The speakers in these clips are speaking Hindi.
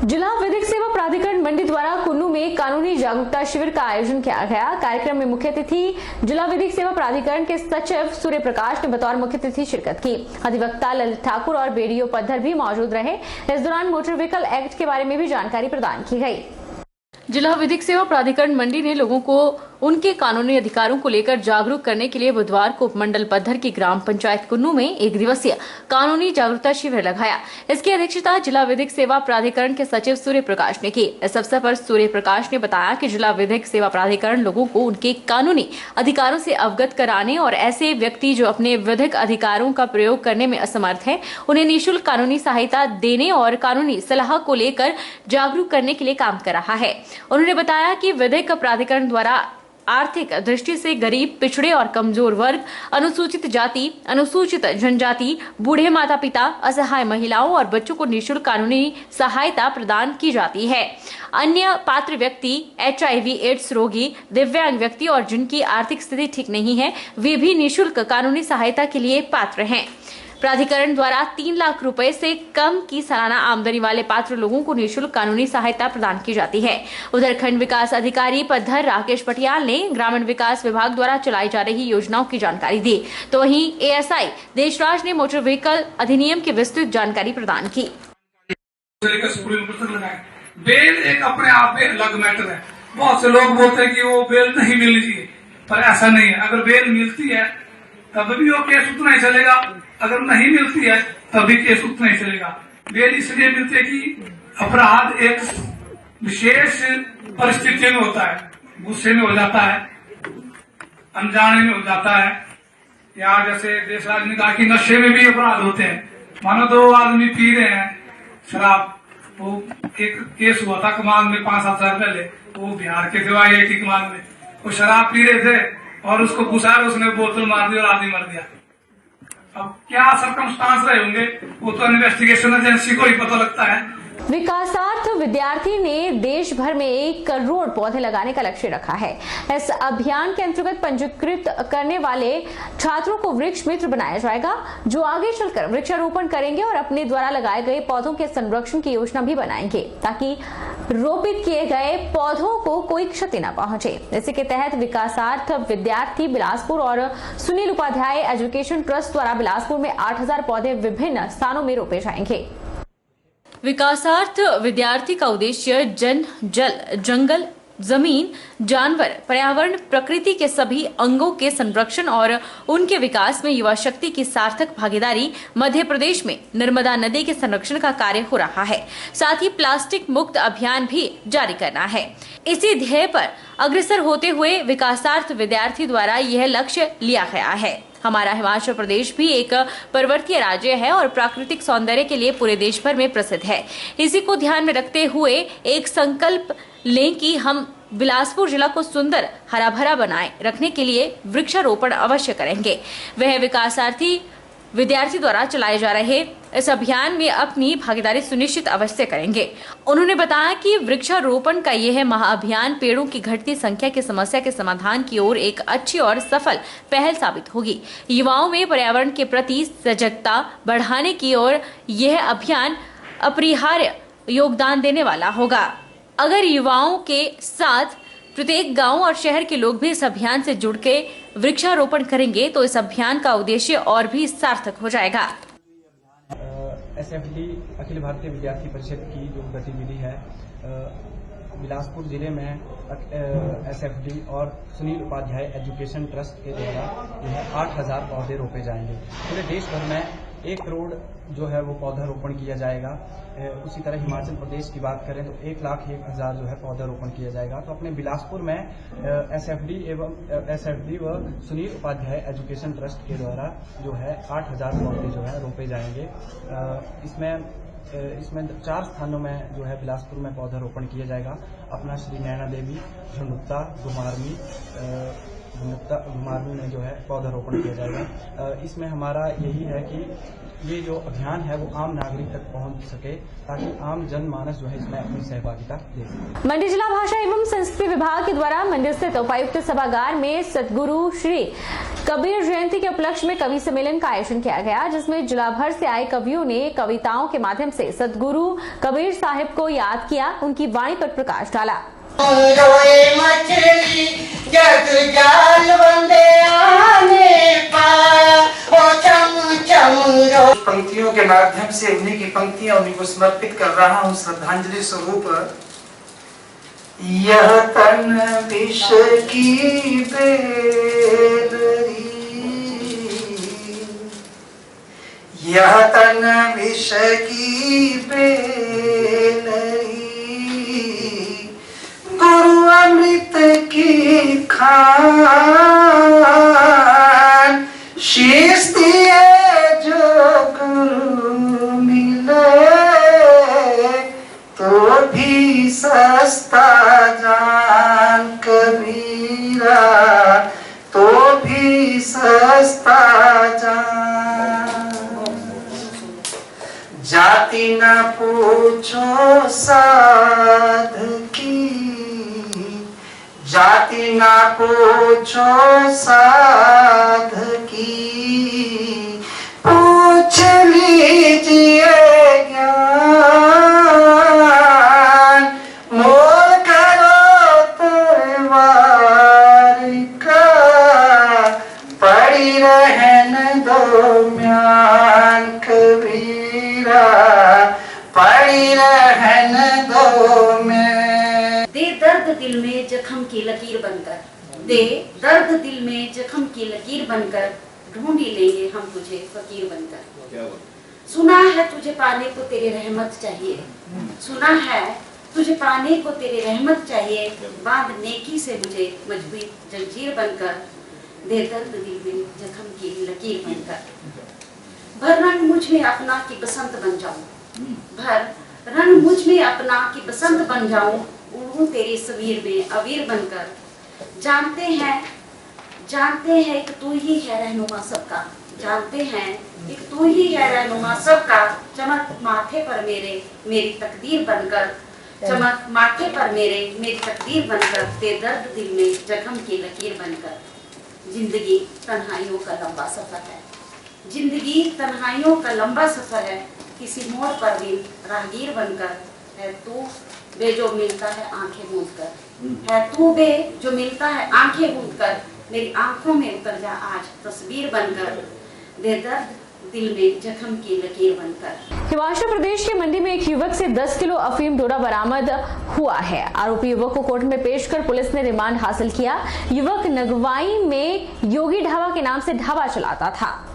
जिला विधिक सेवा प्राधिकरण मंडी द्वारा कुन्नू में कानूनी जागरूकता शिविर का आयोजन किया गया। कार्यक्रम में मुख्य अतिथि जिला विधिक सेवा प्राधिकरण के सचिव सूर्य प्रकाश ने बतौर मुख्य अतिथि शिरकत की। अधिवक्ता ललित ठाकुर और बीडीओ पद्धर भी मौजूद रहे। इस दौरान मोटर व्हीकल एक्ट के बारे में भी जानकारी प्रदान की गई। जिला विधिक सेवा प्राधिकरण मंडी ने लोगों को उनके कानूनी अधिकारों को लेकर जागरूक करने के लिए बुधवार को उपमंडल पद्धर की ग्राम पंचायत कुन्नू में एक दिवसीय कानूनी जागरूकता शिविर लगाया। इसकी अध्यक्षता जिला विधिक सेवा प्राधिकरण के सचिव सूर्य प्रकाश ने की। इस अवसर पर सूर्य प्रकाश ने बताया कि जिला विधिक सेवा प्राधिकरण लोगों को उनके कानूनी अधिकारों से अवगत कराने और ऐसे व्यक्ति जो अपने विधिक अधिकारों का प्रयोग करने में असमर्थ है उन्हें निःशुल्क कानूनी सहायता देने और कानूनी सलाह को लेकर जागरूक करने के लिए काम कर रहा है। उन्होंने बताया कि विधिक प्राधिकरण द्वारा आर्थिक दृष्टि से गरीब, पिछड़े और कमजोर वर्ग, अनुसूचित जाति, अनुसूचित जनजाति, बूढ़े माता पिता, असहाय महिलाओं और बच्चों को निःशुल्क कानूनी सहायता प्रदान की जाती है। अन्य पात्र व्यक्ति, HIV एड्स रोगी, दिव्यांग व्यक्ति और जिनकी आर्थिक स्थिति ठीक नहीं है वे भी निःशुल्क कानूनी सहायता के लिए पात्र हैं। प्राधिकरण द्वारा 3 लाख रुपए से कम की सालाना आमदनी वाले पात्र लोगों को निःशुल्क कानूनी सहायता प्रदान की जाती है। उधर खंड विकास अधिकारी पद्धर राकेश पटियाल ने ग्रामीण विकास विभाग द्वारा चलाई जा रही योजनाओं की जानकारी दी, तो वहीं ASI देशराज ने मोटर व्हीकल अधिनियम की विस्तृत जानकारी प्रदान की। बेल एक अपने आप में अलग मैटर है। बहुत से लोग बोलते हैं कि वो बेल नहीं मिलनी चाहिए, पर ऐसा नहीं है। अगर बेल मिलती है तब भी वो केस उतना ही चलेगा, अगर नहीं मिलती है तब भी केस उतना ही चलेगा। बेल इसलिए मिलती है कि अपराध एक विशेष परिस्थिति में होता है, गुस्से में हो जाता है, अनजाने में हो जाता है, या जैसे देशराज ने कहा कि नशे में भी अपराध होते हैं। मानो 2 आदमी पी रहे हैं शराब, वो एक केस हुआ था कमाल में 5-7 साल पहले, वो बिहार के थे IIT कमाल में, वो शराब पी रहे थे और उसको घुसा उसने बोतल मार दी और आदमी मर गया। अब क्या सर्कमस्टांस रहे होंगे वो तो इन्वेस्टिगेशन एजेंसी को ही पता लगता है। विकासार्थ विद्यार्थी ने देश भर में 1 करोड़ पौधे लगाने का लक्ष्य रखा है। इस अभियान के अंतर्गत पंजीकृत करने वाले छात्रों को वृक्ष मित्र बनाया जाएगा, जो आगे चलकर वृक्षारोपण करेंगे और अपने द्वारा लगाए गए पौधों के संरक्षण की योजना भी बनाएंगे, ताकि रोपित किए गए पौधों को कोई क्षति न पहुंचे। इसी के तहत विकासार्थ विद्यार्थी बिलासपुर और सुनील उपाध्याय एजुकेशन ट्रस्ट द्वारा बिलासपुर में 8000 पौधे विभिन्न स्थानों में रोपे जाएंगे। विकासार्थ विद्यार्थी का उद्देश्य जन, जल, जंगल, जमीन, जानवर, पर्यावरण, प्रकृति के सभी अंगों के संरक्षण और उनके विकास में युवा शक्ति की सार्थक भागीदारी। मध्य प्रदेश में नर्मदा नदी के संरक्षण का कार्य हो रहा है, साथ ही प्लास्टिक मुक्त अभियान भी जारी करना है। इसी ध्येय पर अग्रसर होते हुए विकासार्थ विद्यार्थी द्वारा यह लक्ष्य लिया गया है। हमारा हिमाचल प्रदेश भी एक पर्वतीय राज्य है और प्राकृतिक सौंदर्य के लिए पूरे देश भर में प्रसिद्ध है। इसी को ध्यान में रखते हुए एक संकल्प लें कि हम बिलासपुर जिला को सुंदर, हरा भरा बनाए रखने के लिए वृक्षारोपण अवश्य करेंगे। वह विकासार्थी विद्यार्थी द्वारा चलाए जा रहे इस अभियान में अपनी भागीदारी सुनिश्चित अवश्य करेंगे। उन्होंने बताया कि वृक्षारोपण का यह महाअभियान पेड़ों की घटती संख्या की समस्या के समाधान की ओर एक अच्छी और सफल पहल साबित होगी। युवाओं में पर्यावरण के प्रति सजगता बढ़ाने की ओर यह अभियान अपरिहार्य योगदान देने वाला होगा। अगर युवाओं के साथ प्रत्येक गांव और शहर के लोग भी इस अभियान से जुड़ के वृक्षारोपण करेंगे तो इस अभियान का उद्देश्य और भी सार्थक हो जाएगा। SFD अखिल भारतीय विद्यार्थी परिषद की जो गतिविधि है, बिलासपुर जिले में SFD और सुनील उपाध्याय एजुकेशन ट्रस्ट के द्वारा यह 8000 पौधे रोपे जाएंगे। पूरे देश भर में 1 करोड़ जो है वो पौधारोपण किया जाएगा। उसी तरह हिमाचल प्रदेश की बात करें तो 1,01,000 जो है पौधारोपण किया जाएगा। तो अपने बिलासपुर में SFD व सुनील उपाध्याय एजुकेशन ट्रस्ट के द्वारा जो है 8000 पौधे जो है रोपे जाएंगे। इसमें 4 स्थानों में जो है बिलासपुर में पौधारोपण किया जाएगा। अपना श्री नैना देवी, झुंडुत्ता, घुमारवी में जो है पौधारोपण किया जाएगा। इसमें हमारा यही है कि ये जो अभियान है वो आम नागरिक तक पहुंच सके, ताकि आम जनमानस जो है इसमें अपनी सहभागिता दे सके। मंडी जिला भाषा एवं संस्कृति विभाग के द्वारा मंडी स्थित उपायुक्त सभागार में सतगुरु श्री कबीर जयंती के उपलक्ष्य में कवि सम्मेलन का आयोजन किया गया, जिसमें जिला भर से आए कवियों ने कविताओं के माध्यम से सतगुरु कबीर साहिब को याद किया, उनकी वाणी पर प्रकाश डाला। रोए मछली जग जाल बंदे आने पाया, ओ चम चम रो। पंक्तियों के माध्यम से उन्हीं की पंक्तियां उन्हीं को समर्पित कर रहा हूं श्रद्धांजलि स्वरूप। यह तन विष की बेलरी, यह तन विष की बेलरी, गुरु अमृत की खान, शीश दिए जो गुरु मिले, तो भी सस्ता जान कबीरा, तो भी सस्ता जान। जाति न पूछो साध की, जाति न पूछो साध की, पूछ लीजिए ज्ञान, मोल करो तरवार का, पड़ी रहन दो म्यान कबीरा, पड़ी रहन दो में। दे दर्द दिल में जख्म की लकीर बनकर, दे दर्द दिल में जख्म की लकीर बनकर, ढूंढ ही लेंगे हम तुझे फकीर बनकर। सुना है तुझे पाने को तेरी रहमत चाहिए, सुना है तुझे पाने को तेरी रहमत चाहिए, बांध नेकी से मुझे मजबूत जंजीर बनकर, दे दर्द दिल में जख्म की लकीर बनकर। भर रंग मुझ में अपना की बसंत बन जाऊं, भर रंग मुझ में अपना की बसंत बन जाऊं, उड़ूं तेरी सवीर में अवीर बनकर। जानते हैं एक तू ही है रहनुमा सबका, जानते हैं एक तू ही है रहनुमा सबका, चमक माथे पर मेरे मेरी तकदीर बनकर, चमक माथे पर मेरे मेरी तकदीर बनकर, दे दर्द दिल में जख्म की लकीर बनकर। जिंदगी तन्हाइयों का लंबा सफर है, जिंदगी तन्हाइयों का लंबा सफर है, किसी मोड़ पर भी राहगीर बनकर, है तू बे जो मिलता है आंखें मूंद कर, है तू बे जो मिलता है आंखें मूंद कर, मेरी आंखों में उतर जा आज तस्वीर बनकर, दे दर्द दिल में जख्म की लकीर बनकर। हिमाचल प्रदेश के मंडी में एक युवक से 10 किलो अफीम डोडा बरामद हुआ है। आरोपी युवक को कोर्ट में पेश कर पुलिस ने रिमांड हासिल किया। युवक नगवाई में योगी ढाबा के नाम से ढाबा चलाता था।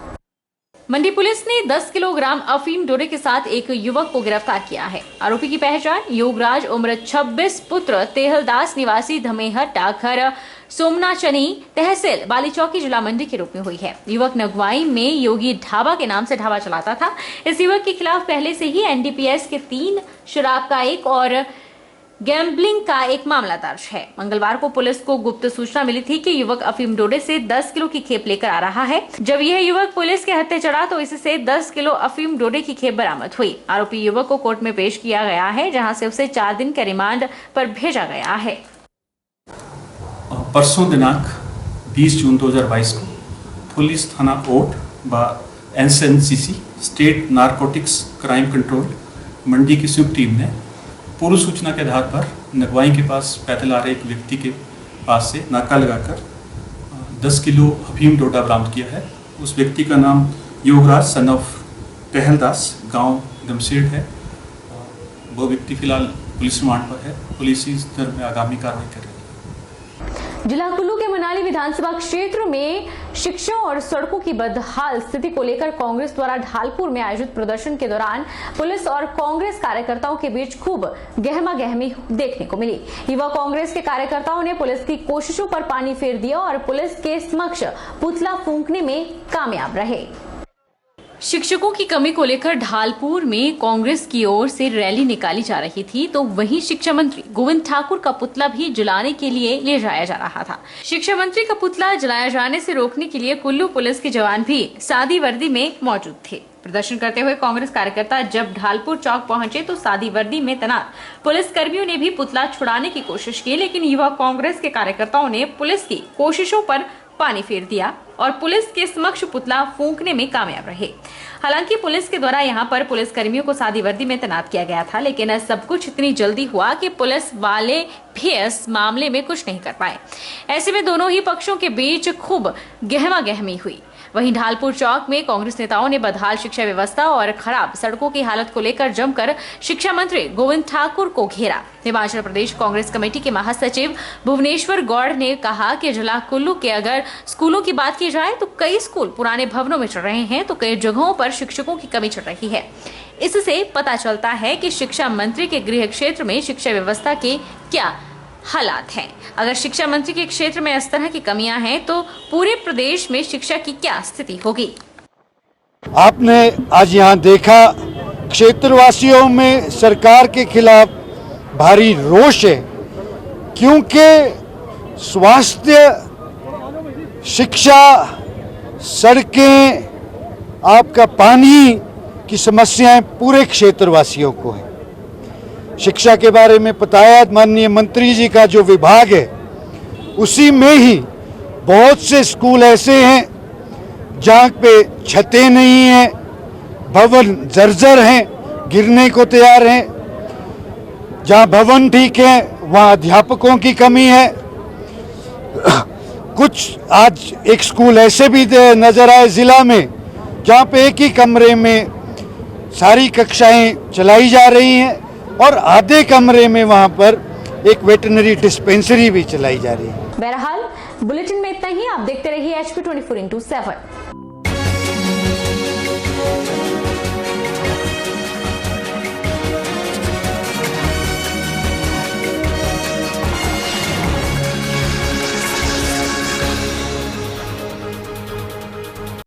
मंडी पुलिस ने 10 किलोग्राम अफीम डोडे के साथ एक युवक को गिरफ्तार किया है। आरोपी की पहचान योगराज उम्र 26 पुत्र तेहलदास निवासी धमेहर डाकघर सोमनाचनी तहसील बालीचौकी जिला मंडी के रूप में हुई है। युवक नगवाई में योगी ढाबा के नाम से ढाबा चलाता था। इस युवक के खिलाफ पहले से ही एनडीपीएस के 3, शराब का 1 और गैम्बलिंग का 1 मामला दर्ज है। मंगलवार को पुलिस को गुप्त सूचना मिली थी कि युवक अफीम डोडे से 10 किलो की खेप लेकर आ रहा है। जब यह युवक पुलिस के हत्थे चढ़ा तो इससे 10 किलो अफीम डोडे की खेप बरामद हुई। आरोपी युवक को कोर्ट में पेश किया गया है, जहां से उसे 4 दिन के रिमांड पर भेजा गया है। परसों दिनांक 20 जून 2022 को पुलिस थाना ओट व NCC state narcotics crime control Mandi की संयुक्त टीम ने पूर्व सूचना के आधार पर नगवाई के पास पैदल आ रहे एक व्यक्ति के पास से नाका लगाकर 10 किलो अफीम डोडा बरामद किया है। उस व्यक्ति का नाम योगराज सन ऑफ टहलदास, गांव गमसेड़ है। वो व्यक्ति फिलहाल पुलिस रिमांड पर है। पुलिस इस दर में आगामी कार्रवाई कर रही है। जिला कुल्लू के मनाली विधानसभा क्षेत्र में शिक्षा और सड़कों की बदहाल स्थिति को लेकर कांग्रेस द्वारा ढालपुर में आयोजित प्रदर्शन के दौरान पुलिस और कांग्रेस कार्यकर्ताओं के बीच खूब गहमागहमी देखने को मिली। युवा कांग्रेस के कार्यकर्ताओं ने पुलिस की कोशिशों पर पानी फेर दिया और पुलिस के समक्ष पुतला फूंकने में कामयाब रहे। शिक्षकों की कमी को लेकर ढालपुर में कांग्रेस की ओर से रैली निकाली जा रही थी, तो वहीं शिक्षा मंत्री गोविंद ठाकुर का पुतला भी जलाने के लिए ले जाया जा रहा था। शिक्षा मंत्री का पुतला जलाया जाने से रोकने के लिए कुल्लू पुलिस के जवान भी सादी वर्दी में मौजूद थे। प्रदर्शन करते हुए कांग्रेस कार्यकर्ता जब ढालपुर चौक पहुंचे तो सादी वर्दी में तैनात पुलिस कर्मियों ने भी पुतला छुड़ाने की कोशिश की, लेकिन युवा कांग्रेस के कार्यकर्ताओं ने पुलिस की कोशिशों पर पानी फेर दिया और पुलिस के समक्ष पुतला फूंकने में कामयाब रहे। हालांकि पुलिस के द्वारा यहां पर पुलिस कर्मियों को सादी वर्दी में तैनात किया गया था, लेकिन सब कुछ इतनी जल्दी हुआ कि पुलिस वाले भी इस मामले में कुछ नहीं कर पाए। ऐसे में दोनों ही पक्षों के बीच खूब गहमा गहमी हुई। वहीं ढालपुर चौक में कांग्रेस नेताओं ने बदहाल शिक्षा व्यवस्था और खराब सड़कों की हालत को लेकर जमकर शिक्षा मंत्री गोविंद ठाकुर को घेरा। हिमाचल प्रदेश कांग्रेस कमेटी के महासचिव भुवनेश्वर गौड़ ने कहा कि जिला कुल्लू के अगर स्कूलों की बात की जाए तो कई स्कूल पुराने भवनों में चल रहे हैं तो कई जगहों पर शिक्षकों की कमी चल रही है। इससे पता चलता है कि शिक्षा मंत्री के गृह क्षेत्र में शिक्षा व्यवस्था के क्या हालात हैं। अगर शिक्षा मंत्री के क्षेत्र में इस तरह की कमियां हैं तो पूरे प्रदेश में शिक्षा की क्या स्थिति होगी। आपने आज यहाँ देखा क्षेत्रवासियों में सरकार के खिलाफ भारी रोष है, क्योंकि स्वास्थ्य, शिक्षा, सड़कें, आपका पानी की समस्याएं पूरे क्षेत्रवासियों को है। शिक्षा के बारे में बताया माननीय मंत्री जी का जो विभाग है उसी में ही बहुत से स्कूल ऐसे हैं जहाँ पे छतें नहीं हैं, भवन जर्जर हैं, गिरने को तैयार हैं। जहाँ भवन ठीक है वहाँ अध्यापकों की कमी है। कुछ आज एक स्कूल ऐसे भी नजर आए जिला में जहाँ पे एक ही कमरे में सारी कक्षाएं चलाई जा रही हैं और आधे कमरे में वहां पर एक वेटरनरी डिस्पेंसरी भी चलाई जा रही है। बहरहाल बुलेटिन में इतना ही। आप देखते रहिए HP 24/7।